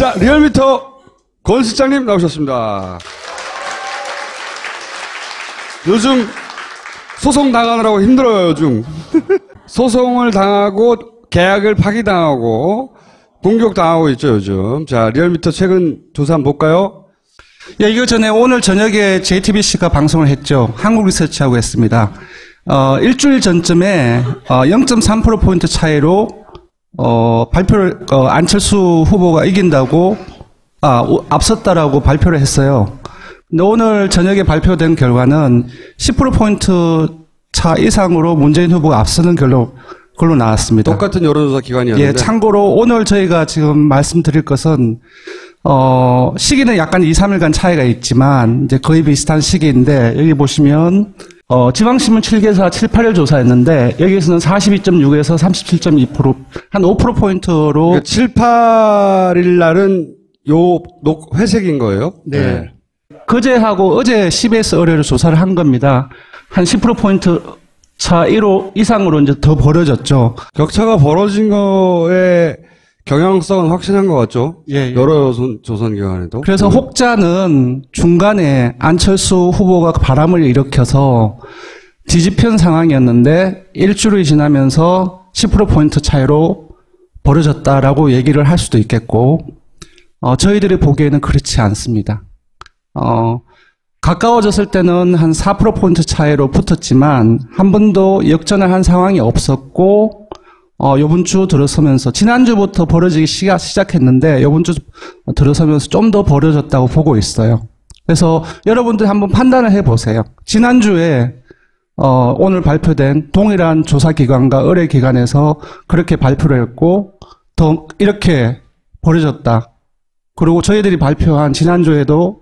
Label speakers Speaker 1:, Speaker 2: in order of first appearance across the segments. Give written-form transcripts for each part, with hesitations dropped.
Speaker 1: 자, 리얼미터 권 실장님 나오셨습니다. 요즘 소송 당하느라고 힘들어요, 요즘. 소송을 당하고 계약을 파기당하고 공격당하고 있죠, 요즘. 자, 리얼미터 최근 조사 한번 볼까요?
Speaker 2: 예, 이거 전에 오늘 저녁에 JTBC가 방송을 했죠. 한국리서치하고 했습니다. 일주일 전쯤에 0.3%포인트 차이로 발표를 안철수 후보가 이긴다고 앞섰다라고 발표를 했어요. 근데 오늘 저녁에 발표된 결과는 10%포인트 차 이상으로 문재인 후보가 앞서는 걸로 나왔습니다.
Speaker 1: 똑같은 여론조사 기관이었는데.
Speaker 2: 예, 참고로 오늘 저희가 지금 말씀드릴 것은 시기는 약간 2, 3일간 차이가 있지만 이제 거의 비슷한 시기인데 여기 보시면 지방신문 7개사 7, 8일 조사했는데 여기서는 42.6에서 37.2% 한 5%포인트로
Speaker 1: 그러니까 7, 8일 날은 회색인 거예요?
Speaker 2: 네. 그제하고 어제 CBS 의뢰로 조사를 한 겁니다. 한 10%포인트 차 1호 이상으로 이제 더 벌어졌죠.
Speaker 1: 격차가 벌어진 거에 경향성은 확실한 것 같죠?
Speaker 2: 예.
Speaker 1: 여러 조선 기관에도.
Speaker 2: 그래서 혹자는 중간에 안철수 후보가 바람을 일으켜서 뒤집힌 상황이었는데 일주일이 지나면서 10%포인트 차이로 벌어졌다라고 얘기를 할 수도 있겠고, 저희들이 보기에는 그렇지 않습니다. 가까워졌을 때는 한 4%포인트 차이로 붙었지만 한 번도 역전을 한 상황이 없었고, 요번 주 들어서면서 지난주부터 벌어지기 시작했는데 요번 주 들어서면서 좀 더 벌어졌다고 보고 있어요. 그래서 여러분들 한번 판단을 해보세요. 지난주에 오늘 발표된 동일한 조사기관과 의뢰기관에서 그렇게 발표를 했고 더 이렇게 벌어졌다. 그리고 저희들이 발표한 지난주에도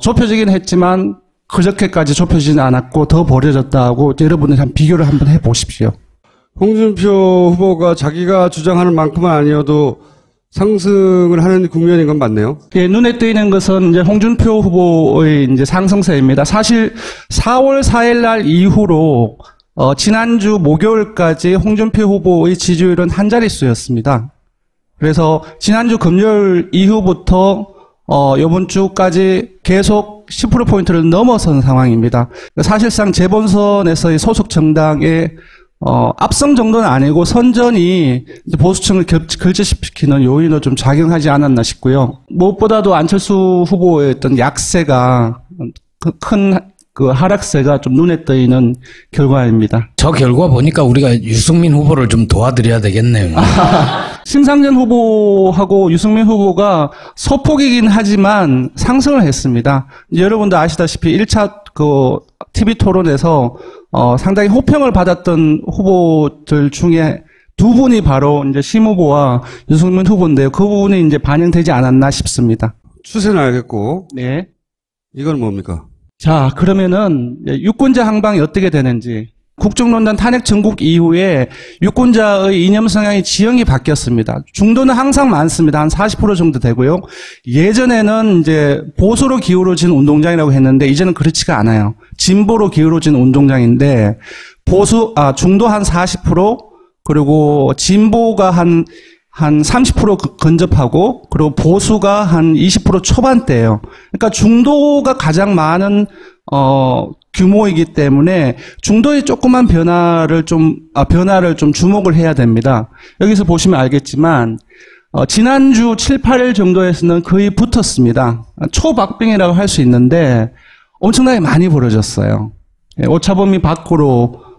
Speaker 2: 좁혀지긴 했지만 그저께까지 좁혀지진 않았고 더 벌어졌다고 여러분들 비교를 한번 해보십시오.
Speaker 1: 홍준표 후보가 자기가 주장하는 만큼은 아니어도 상승을 하는 국면인 건 맞네요.
Speaker 2: 예, 눈에 띄는 것은 이제 홍준표 후보의 이제 상승세입니다. 사실 4월 4일 날 이후로 지난주 목요일까지 홍준표 후보의 지지율은 한 자릿수였습니다. 그래서 지난주 금요일 이후부터 이번 주까지 계속 10%포인트를 넘어선 상황입니다. 사실상 재본선에서의 소속 정당의 압승 정도는 아니고 선전이 보수층을 결집시키는 요인으로 좀 작용하지 않았나 싶고요. 무엇보다도 안철수 후보의 어떤 약세가 큰 그 하락세가 좀 눈에 띄는 결과입니다.
Speaker 3: 저 결과 보니까 우리가 유승민 후보를 좀 도와드려야 되겠네요.
Speaker 2: 심상정 후보하고 유승민 후보가 소폭이긴 하지만 상승을 했습니다. 여러분도 아시다시피 1차 그 TV 토론에서 상당히 호평을 받았던 후보들 중에 두 분이 바로 이제 심 후보와 유승민 후보인데요. 그 부분이 이제 반영되지 않았나 싶습니다.
Speaker 1: 추세는 알겠고.
Speaker 2: 네.
Speaker 1: 이건 뭡니까?
Speaker 2: 자, 그러면은 유권자 항방이 어떻게 되는지. 국정농단 탄핵 전국 이후에 유권자의 이념 성향이 지형이 바뀌었습니다. 중도는 항상 많습니다. 한 40% 정도 되고요. 예전에는 이제 보수로 기울어진 운동장이라고 했는데 이제는 그렇지가 않아요. 진보로 기울어진 운동장인데 중도 한 40% 그리고 진보가 한 30% 근접하고 그리고 보수가 한 20% 초반대예요. 그러니까 중도가 가장 많은 규모이기 때문에 중도의 조그만 변화를 좀 주목을 해야 됩니다. 여기서 보시면 알겠지만 지난주 7, 8일 정도에서는 거의 붙었습니다. 초박빙이라고 할 수 있는데 엄청나게 많이 벌어졌어요. 오차범위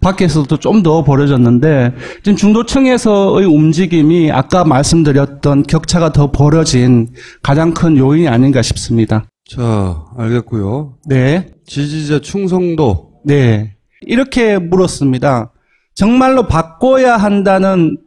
Speaker 2: 밖에서도 좀 더 벌어졌는데 지금 중도층에서의 움직임이 아까 말씀드렸던 격차가 더 벌어진 가장 큰 요인이 아닌가 싶습니다.
Speaker 1: 자, 알겠고요.
Speaker 2: 네.
Speaker 1: 지지자 충성도.
Speaker 2: 네. 이렇게 물었습니다. 정말로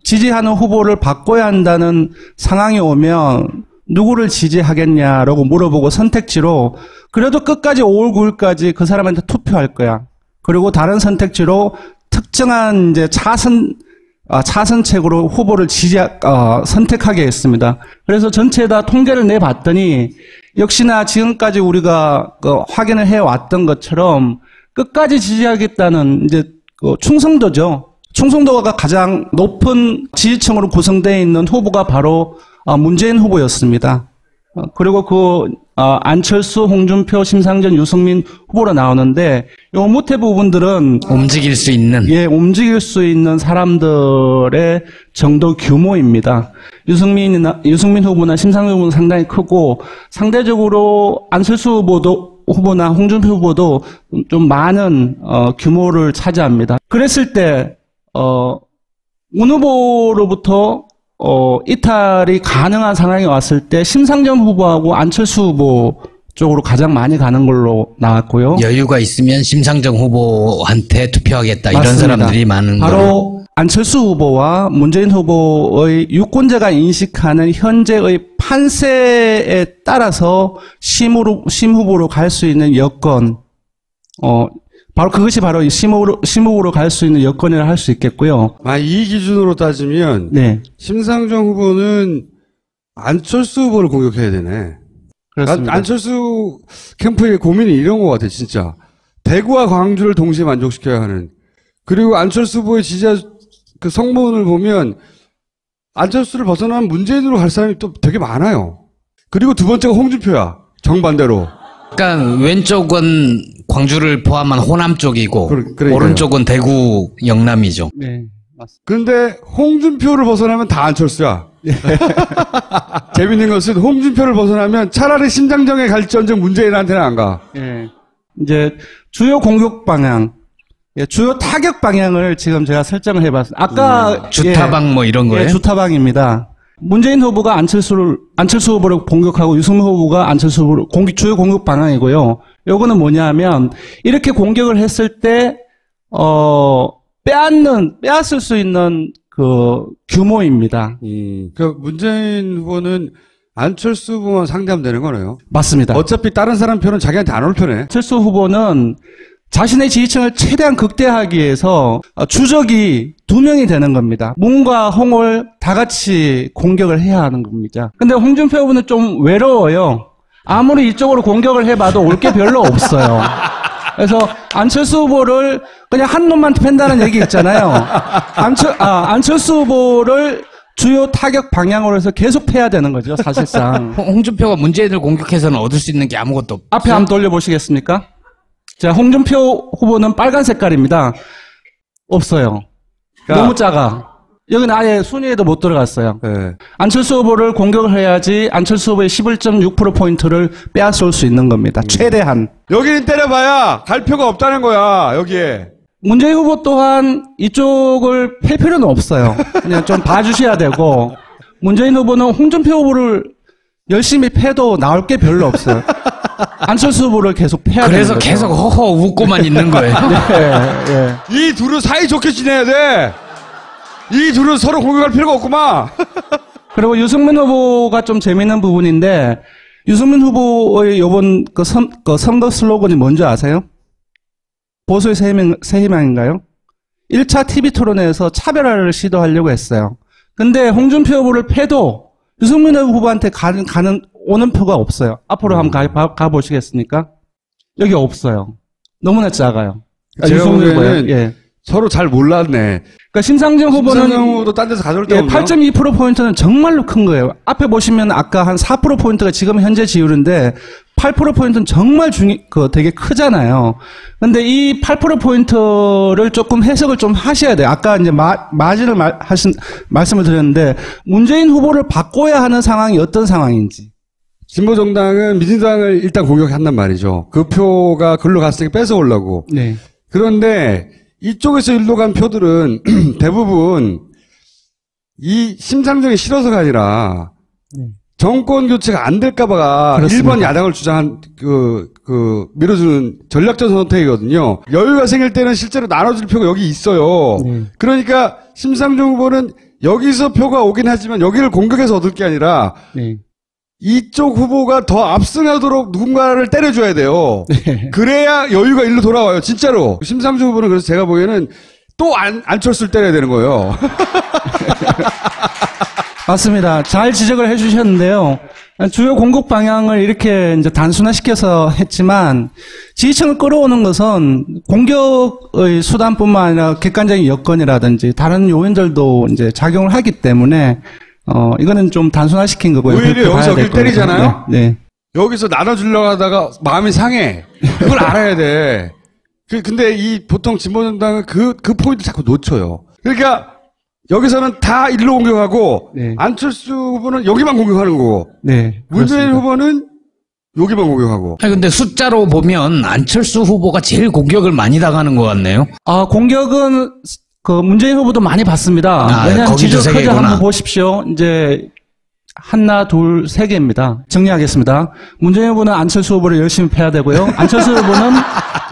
Speaker 2: 지지하는 후보를 바꿔야 한다는 상황이 오면 누구를 지지하겠냐라고 물어보고 선택지로 그래도 끝까지 5월 9일까지 그 사람한테 투표할 거야. 그리고 다른 선택지로 특정한 이제 차선책으로 후보를 선택하게 했습니다. 그래서 전체 다 통계를 내봤더니 역시나 지금까지 우리가 확인을 해왔던 것처럼 끝까지 지지하겠다는 이제 충성도죠. 충성도가 가장 높은 지지층으로 구성되어 있는 후보가 바로 문재인 후보였습니다. 그리고 안철수, 홍준표, 심상정, 유승민 후보로 나오는데 요 밑에 부분들은
Speaker 3: 움직일 수 있는.
Speaker 2: 예, 움직일 수 있는 사람들의 정도 규모입니다. 유승민 후보나 심상정 후보는 상당히 크고 상대적으로 안철수 후보나 홍준표 후보도 좀 많은 규모를 차지합니다. 그랬을 때 문 후보로부터 이탈이 가능한 상황이 왔을 때 심상정 후보하고 안철수 후보 쪽으로 가장 많이 가는 걸로 나왔고요.
Speaker 3: 여유가 있으면 심상정 후보한테 투표하겠다. 이런
Speaker 2: 맞습니다.
Speaker 3: 사람들이 많은
Speaker 2: 바로
Speaker 3: 걸로.
Speaker 2: 안철수 후보와 문재인 후보의 유권자가 인식하는 현재의 판세에 따라서 심 후보로 갈 수 있는 여건, 바로 그것이 바로 심 후보로 갈 수 있는 여건이라 할 수 있겠고요.
Speaker 1: 이 기준으로 따지면
Speaker 2: 네,
Speaker 1: 심상정 후보는 안철수 후보를 공격해야 되네.
Speaker 2: 그렇습니다.
Speaker 1: 안철수 캠프의 고민이 이런 것 같아, 진짜. 대구와 광주를 동시에 만족시켜야 하는. 그리고 안철수 후보의 지지자 그 성문을 보면 안철수를 벗어나면 문재인으로 갈 사람이 또 되게 많아요. 그리고 두 번째가 홍준표야. 정반대로.
Speaker 3: 그러니까 왼쪽은 광주를 포함한 호남 쪽이고
Speaker 1: 그러니까요.
Speaker 3: 오른쪽은 대구 영남이죠.
Speaker 2: 네, 맞습니다.
Speaker 1: 그런데 홍준표를 벗어나면 다 안철수야. 재밌는 것은 홍준표를 벗어나면 차라리 심상정에 갈지언정 문재인한테는 안 가.
Speaker 2: 예. 이제 주요 공격 방향, 주요 타격 방향을 지금 제가 설정을 해봤습니다. 아까
Speaker 3: 주타방 뭐 이런 거예요?
Speaker 2: 예, 주타방입니다. 문재인 후보가 안철수 후보를 공격하고 유승민 후보가 안철수 후보를 주요 공격 방향이고요. 요거는 뭐냐면 이렇게 공격을 했을 때 빼앗을 수 있는 그 규모입니다.
Speaker 1: 그 문재인 후보는 안철수 후보만 상대하면 되는 거네요.
Speaker 2: 맞습니다.
Speaker 1: 어차피 다른 사람 표는 자기한테 안 올 편에.
Speaker 2: 안철수 후보는 자신의 지지층을 최대한 극대화하기 위해서 주적이 2명이 되는 겁니다. 문과 홍을 다 같이 공격을 해야 하는 겁니다. 근데 홍준표 후보는 좀 외로워요. 아무리 이쪽으로 공격을 해봐도 올 게 별로 없어요. 그래서 안철수 후보를 그냥 한 놈만 팬다는 얘기 있잖아요. 안철수 후보를 주요 타격 방향으로 해서 계속 패야 되는 거죠, 사실상.
Speaker 3: 홍준표가 문재인을 공격해서는 얻을 수 있는 게 아무것도 없어요.
Speaker 2: 앞에 한번 돌려보시겠습니까? 자, 홍준표 후보는 빨간 색깔입니다. 없어요. 너무 작아. 여기는 아예 순위에도 못 들어갔어요.
Speaker 1: 네.
Speaker 2: 안철수 후보를 공격을 해야지 안철수 후보의 11.6%포인트를 빼앗을 수 있는 겁니다. 최대한.
Speaker 1: 여기는 때려봐야 갈 표가 없다는 거야, 여기에.
Speaker 2: 문재인 후보 또한 이쪽을 팰 필요는 없어요. 그냥 좀 봐주셔야 되고, 문재인 후보는 홍준표 후보를 열심히 패도 나올 게 별로 없어요. 안철수 후보를 계속 패야 되는 거죠.
Speaker 3: 그래서 계속 허허 웃고만 있는 거예요.
Speaker 2: 예.
Speaker 1: 이 둘은 사이좋게 지내야 돼. 이 둘은 서로 공격할 필요가 없구만.
Speaker 2: 그리고 유승민 후보가 좀 재밌는 부분인데, 유승민 후보의 요번 선거 슬로건이 뭔지 아세요? 보수의 새 희망인가요? 1차 TV 토론회에서 차별화를 시도하려고 했어요. 근데 홍준표 후보를 패도 유승민 후보한테 오는 표가 없어요. 앞으로 한번 가보시겠습니까? 여기 없어요. 너무나 작아요.
Speaker 1: 제가
Speaker 2: 유승민 후보요.
Speaker 1: 보기에는
Speaker 2: 예.
Speaker 1: 서로 잘 몰랐네.
Speaker 2: 그러니까 심상정 후보는 8.2%포인트는 정말로 큰 거예요. 앞에 보시면 아까 한 4%포인트가 지금 현재 지율인데 8%포인트는 정말 되게 크잖아요. 근데 이 8%포인트를 조금 해석을 좀 하셔야 돼요. 아까 이제 마진을 말씀을 드렸는데 문재인 후보를 바꿔야 하는 상황이 어떤 상황인지.
Speaker 1: 진보정당은 민주당을 일단 공격한단 말이죠. 그 표가 글로 갔으니까 뺏어오려고.
Speaker 2: 네.
Speaker 1: 그런데 이쪽에서 일로 간 표들은 대부분 이 심상정이 싫어서가 아니라 정권 교체가 안 될까봐가
Speaker 2: 그렇습니다.
Speaker 1: 1번 야당을 주장한 밀어주는 전략적 선택이거든요. 여유가 생길 때는 실제로 나눠줄 표가 여기 있어요. 그러니까 심상정 후보는 여기서 표가 오긴 하지만 여기를 공격해서 얻을 게 아니라 이쪽 후보가 더 압승하도록 누군가를 때려줘야 돼요. 그래야 여유가 일로 돌아와요. 진짜로. 심상정 후보는 그래서 제가 보기에는 또 안철수를 때려야 되는 거예요.
Speaker 2: 맞습니다. 잘 지적을 해주셨는데요. 주요 공격 방향을 이렇게 이제 단순화시켜서 했지만 지지층을 끌어오는 것은 공격의 수단뿐만 아니라 객관적인 여건이라든지 다른 요인들도 이제 작용을 하기 때문에 이거는 좀 단순화시킨 거고요.
Speaker 1: 오히려
Speaker 2: 그렇게
Speaker 1: 여기서
Speaker 2: 봐야 될
Speaker 1: 여길 때리잖아요?
Speaker 2: 거고요. 네.
Speaker 1: 여기서 나눠주려고 하다가 마음이 상해. 그걸 알아야 돼. 근데 이 보통 진보정당은 그 포인트 자꾸 놓쳐요. 그러니까 여기서는 다 일로 공격하고
Speaker 2: 네.
Speaker 1: 안철수 후보는 여기만 공격하는 거고
Speaker 2: 네.
Speaker 1: 문재인
Speaker 2: 그렇습니다.
Speaker 1: 후보는 여기만 공격하고.
Speaker 3: 아니, 근데 숫자로 보면 안철수 후보가 제일 공격을 많이 당하는 것 같네요.
Speaker 2: 공격은 문재인 후보도 많이 받습니다.
Speaker 3: 아,
Speaker 2: 왜냐하면
Speaker 3: 거기도
Speaker 2: 지지율
Speaker 3: 세
Speaker 2: 커져
Speaker 3: 개구나.
Speaker 2: 한번 보십시오. 이제 하나, 둘, 세 개입니다. 정리하겠습니다. 문재인 후보는 안철수 후보를 열심히 패야 되고요. 안철수 후보는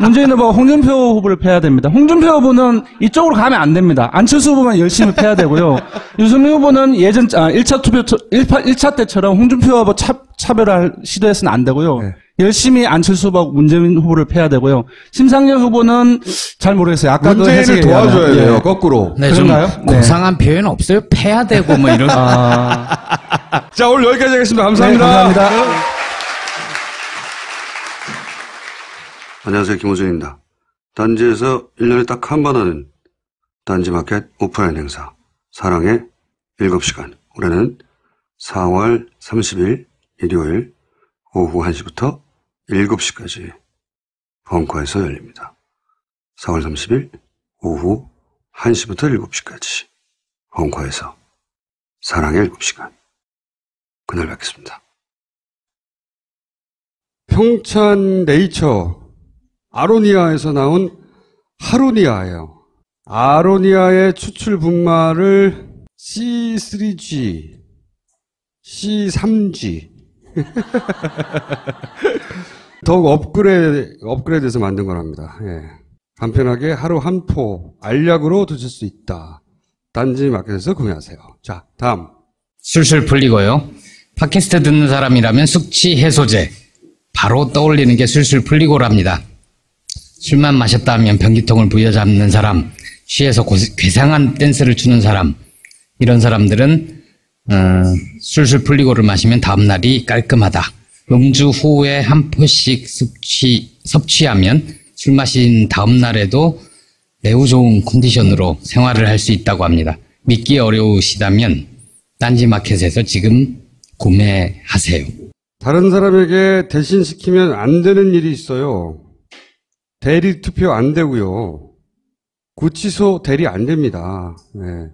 Speaker 2: 문재인 후보가 홍준표 후보를 패야 됩니다. 홍준표 후보는 이쪽으로 가면 안 됩니다. 안철수 후보만 열심히 패야 되고요. 유승민 후보는 예전 1차 때처럼 홍준표 후보 차별할 시도해서는 안 되고요.
Speaker 1: 네.
Speaker 2: 열심히 안철수 후보하고 문재인 후보를 패야 되고요. 심상정 후보는 잘 모르겠어요. 아까 그
Speaker 1: 문재인을
Speaker 2: 해석에
Speaker 1: 도와줘야
Speaker 2: 의하면.
Speaker 1: 돼요.
Speaker 2: 예.
Speaker 1: 거꾸로.
Speaker 3: 네, 좀
Speaker 2: 그런가요? 네.
Speaker 3: 고상한 표현 없어요? 패야 되고 뭐 이런.
Speaker 1: 자, 오늘 여기까지 하겠습니다.
Speaker 2: 네,
Speaker 1: 감사합니다.
Speaker 2: 감사합니다.
Speaker 4: 안녕하세요. 김호준입니다. 단지에서 1년에 딱 한 번 하는 단지마켓 오프라인 행사 사랑의 7시간. 올해는 4월 30일 일요일 오후 1시부터 7시까지 벙커에서 열립니다. 4월 30일 오후 1시부터 7시까지 벙커에서 사랑의 7시간. 그날 뵙겠습니다.
Speaker 1: 평천 네이처 아로니아에서 나온 하로니아예요. 아로니아의 추출 분말을 C3G, C3G 더욱 업그레이드해서 만든 거랍니다. 예. 간편하게 하루 한 포 알약으로 드실 수 있다. 단지 마켓에서 구매하세요. 자, 다음.
Speaker 3: 술술 풀리고요. 팟캐스트 듣는 사람이라면 숙취 해소제. 바로 떠올리는 게 술술 풀리고랍니다. 술만 마셨다 하면 변기통을 부여잡는 사람, 취해서 괴상한 댄스를 추는 사람, 이런 사람들은 술술 풀리고를 마시면 다음날이 깔끔하다. 음주 후에 한 포씩 섭취하면 술 마신 다음날에도 매우 좋은 컨디션으로 생활을 할 수 있다고 합니다. 믿기 어려우시다면 딴지마켓에서 지금 구매하세요.
Speaker 1: 다른 사람에게 대신 시키면 안 되는 일이 있어요. 대리 투표 안 되고요. 구치소 대리 안 됩니다. 네.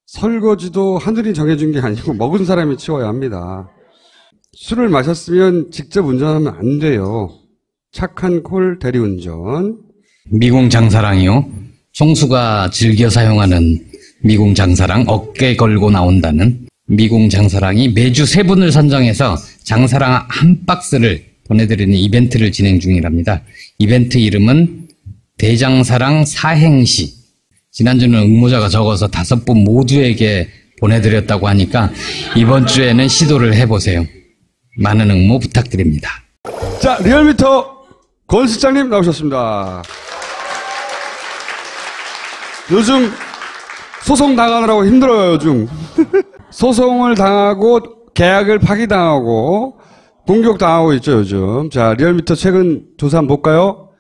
Speaker 1: 설거지도 하늘이 정해준 게 아니고 먹은 사람이 치워야 합니다. 술을 마셨으면 직접 운전하면 안 돼요. 착한 콜 대리운전.
Speaker 3: 미궁 장사랑이요. 총수가 즐겨 사용하는 미궁 장사랑, 어깨 걸고 나온다는 미궁 장사랑이 매주 3분을 선정해서 장사랑 한 박스를 보내드리는 이벤트를 진행 중이랍니다. 이벤트 이름은 대장사랑 사행시. 지난주는 응모자가 적어서 5분 모두에게 보내드렸다고 하니까 이번 주에는 시도를 해보세요. 많은 응모 부탁드립니다.
Speaker 1: 자, 리얼미터 권 실장님 나오셨습니다. 요즘 소송 당하느라고 힘들어요, 요즘. 소송을 당하고 계약을 파기당하고 공격당하고 있죠, 요즘. 자, 리얼미터 최근 조사 한번 볼까요?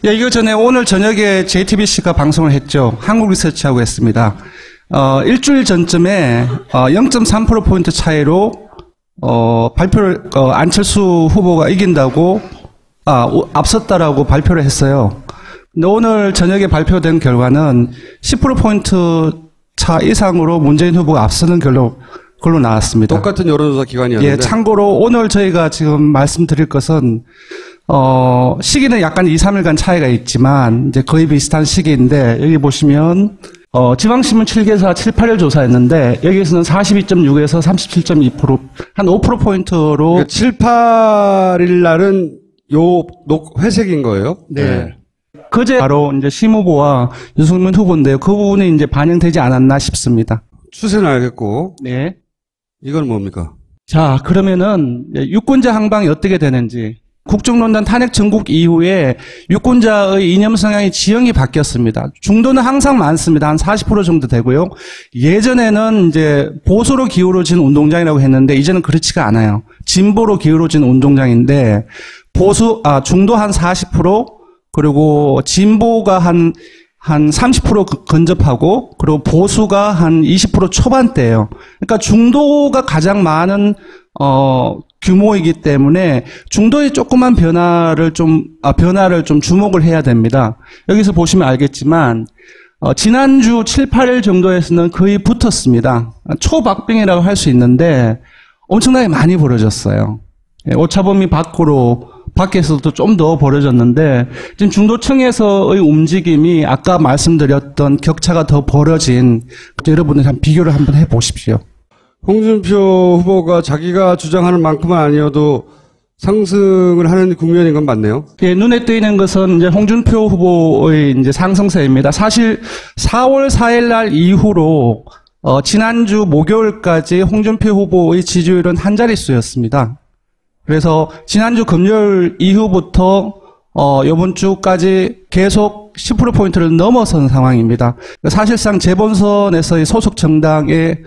Speaker 2: 예, 이거 전에 오늘 저녁에 JTBC가 방송을 했죠. 한국 리서치하고 했습니다. 일주일 전쯤에 0.3%포인트 차이로 발표를 안철수 후보가 이긴다고 앞섰다라고 발표를 했어요. 근데 오늘 저녁에 발표된 결과는 10%포인트 차 이상으로 문재인 후보가 앞서는 걸로 나왔습니다.
Speaker 1: 똑같은 여론조사 기관이었는데.
Speaker 2: 예, 참고로 오늘 저희가 지금 말씀드릴 것은 시기는 약간 2, 3일간 차이가 있지만 이제 거의 비슷한 시기인데 여기 보시면 지방신문 7개사 7, 8일 조사했는데 여기에서는 42.6에서 37.2% 한 5%포인트로
Speaker 1: 그러니까 7, 8일 날은 회색인 거예요?
Speaker 2: 네. 그제 바로 이제 심 후보와 유승민 후보인데요. 그 부분이 이제 반영되지 않았나 싶습니다.
Speaker 1: 추세는 알겠고.
Speaker 2: 네.
Speaker 1: 이건 뭡니까?
Speaker 2: 자, 그러면은 유권자 항방이 어떻게 되는지. 국정농단 탄핵 전국 이후에 유권자의 이념 성향이 지형이 바뀌었습니다. 중도는 항상 많습니다. 한 40% 정도 되고요. 예전에는 이제 보수로 기울어진 운동장이라고 했는데 이제는 그렇지가 않아요. 진보로 기울어진 운동장인데 중도 한 40%, 그리고 진보가 한 한 30% 근접하고 그리고 보수가 한 20% 초반대예요. 그러니까 중도가 가장 많은 규모이기 때문에 중도의 조그만 변화를 좀 주목을 해야 됩니다. 여기서 보시면 알겠지만 지난주 7, 8일 정도에서는 거의 붙었습니다. 초박빙이라고 할 수 있는데 엄청나게 많이 벌어졌어요. 오차범위 밖에서도 좀 더 벌어졌는데 지금 중도층에서의 움직임이 아까 말씀드렸던 격차가 더 벌어진 여러분들 한번 비교를 한번 해보십시오.
Speaker 1: 홍준표 후보가 자기가 주장하는 만큼은 아니어도 상승을 하는 국면인 건 맞네요.
Speaker 2: 예, 눈에 띄는 것은 이제 홍준표 후보의 이제 상승세입니다. 사실 4월 4일 날 이후로 지난주 목요일까지 홍준표 후보의 지지율은 한 자릿수였습니다. 그래서 지난주 금요일 이후부터 이번 주까지 계속 10%포인트를 넘어선 상황입니다. 사실상 재본선에서의 소속 정당의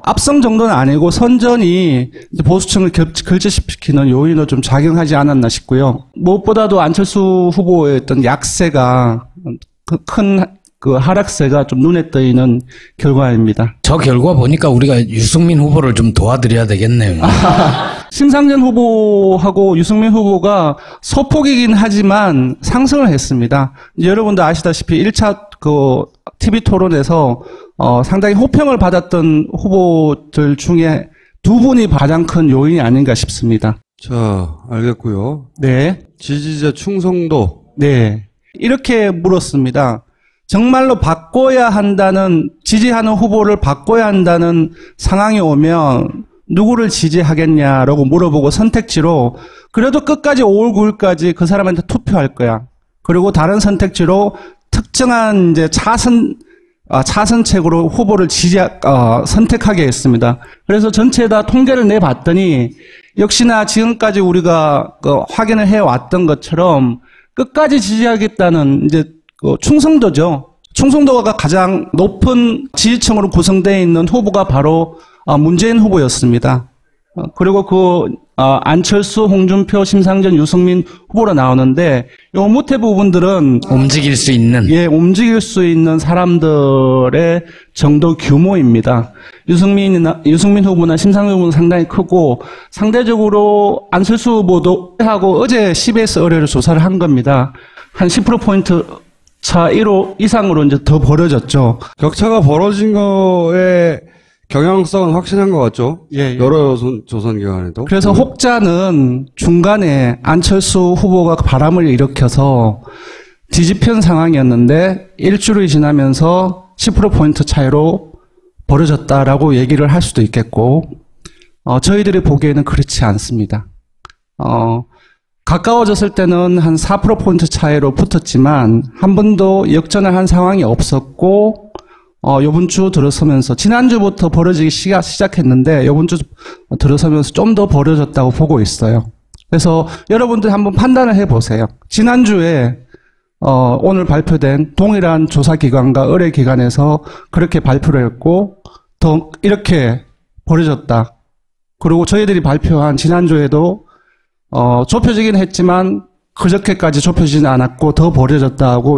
Speaker 2: 압승 정도는 아니고 선전이 보수층을 결집시키는 요인으로 좀 작용하지 않았나 싶고요. 무엇보다도 안철수 후보의 어떤 약세가 큰 하락세가 좀 눈에 띄는 결과입니다.
Speaker 3: 저 결과 보니까 우리가 유승민 후보를 좀 도와드려야 되겠네요.
Speaker 2: 심상정 후보하고 유승민 후보가 소폭이긴 하지만 상승을 했습니다. 여러분도 아시다시피 1차 TV 토론에서 상당히 호평을 받았던 후보들 중에 두 분이 가장 큰 요인이 아닌가 싶습니다.
Speaker 1: 자, 알겠고요.
Speaker 2: 네.
Speaker 1: 지지자 충성도.
Speaker 2: 네. 이렇게 물었습니다. 정말로 바꿔야 한다는, 지지하는 후보를 바꿔야 한다는 상황이 오면 누구를 지지하겠냐라고 물어보고 선택지로 그래도 끝까지 5월 9일까지 그 사람한테 투표할 거야. 그리고 다른 선택지로 특정한 이제 차선책으로 후보를 선택하게 했습니다. 그래서 전체 다 통계를 내봤더니 역시나 지금까지 우리가 확인을 해왔던 것처럼 끝까지 지지하겠다는 이제 충성도죠. 충성도가 가장 높은 지지층으로 구성되어 있는 후보가 바로 문재인 후보였습니다. 그리고 안철수, 홍준표, 심상정, 유승민 후보로 나오는데 요 밑에 부분들은
Speaker 3: 움직일 수 있는
Speaker 2: 움직일 수 있는 사람들의 정도 규모입니다. 유승민 후보나 심상정 후보는 상당히 크고 상대적으로 안철수 후보도 하고 어제 CBS 의뢰로 조사를 한 겁니다. 한 10%포인트 차 1호 이상으로 이제 더 벌어졌죠.
Speaker 1: 격차가 벌어진 거에 경향성은 확실한 것 같죠?
Speaker 2: 예.
Speaker 1: 여러 조선 기관에도.
Speaker 2: 그래서 혹자는 중간에 안철수 후보가 바람을 일으켜서 뒤집힌 상황이었는데 일주일이 지나면서 10%포인트 차이로 벌어졌다라고 얘기를 할 수도 있겠고, 저희들이 보기에는 그렇지 않습니다. 가까워졌을 때는 한 4%포인트 차이로 붙었지만 한 번도 역전을 한 상황이 없었고, 요번 주 들어서면서 지난주부터 벌어지기 시작했는데 요번 주 들어서면서 좀 더 벌어졌다고 보고 있어요. 그래서 여러분들 한번 판단을 해보세요. 지난주에 오늘 발표된 동일한 조사기관과 의뢰기관에서 그렇게 발표를 했고 더 이렇게 벌어졌다. 그리고 저희들이 발표한 지난주에도 좁혀지긴 했지만 그저께까지 좁혀지진 않았고 더 벌어졌다고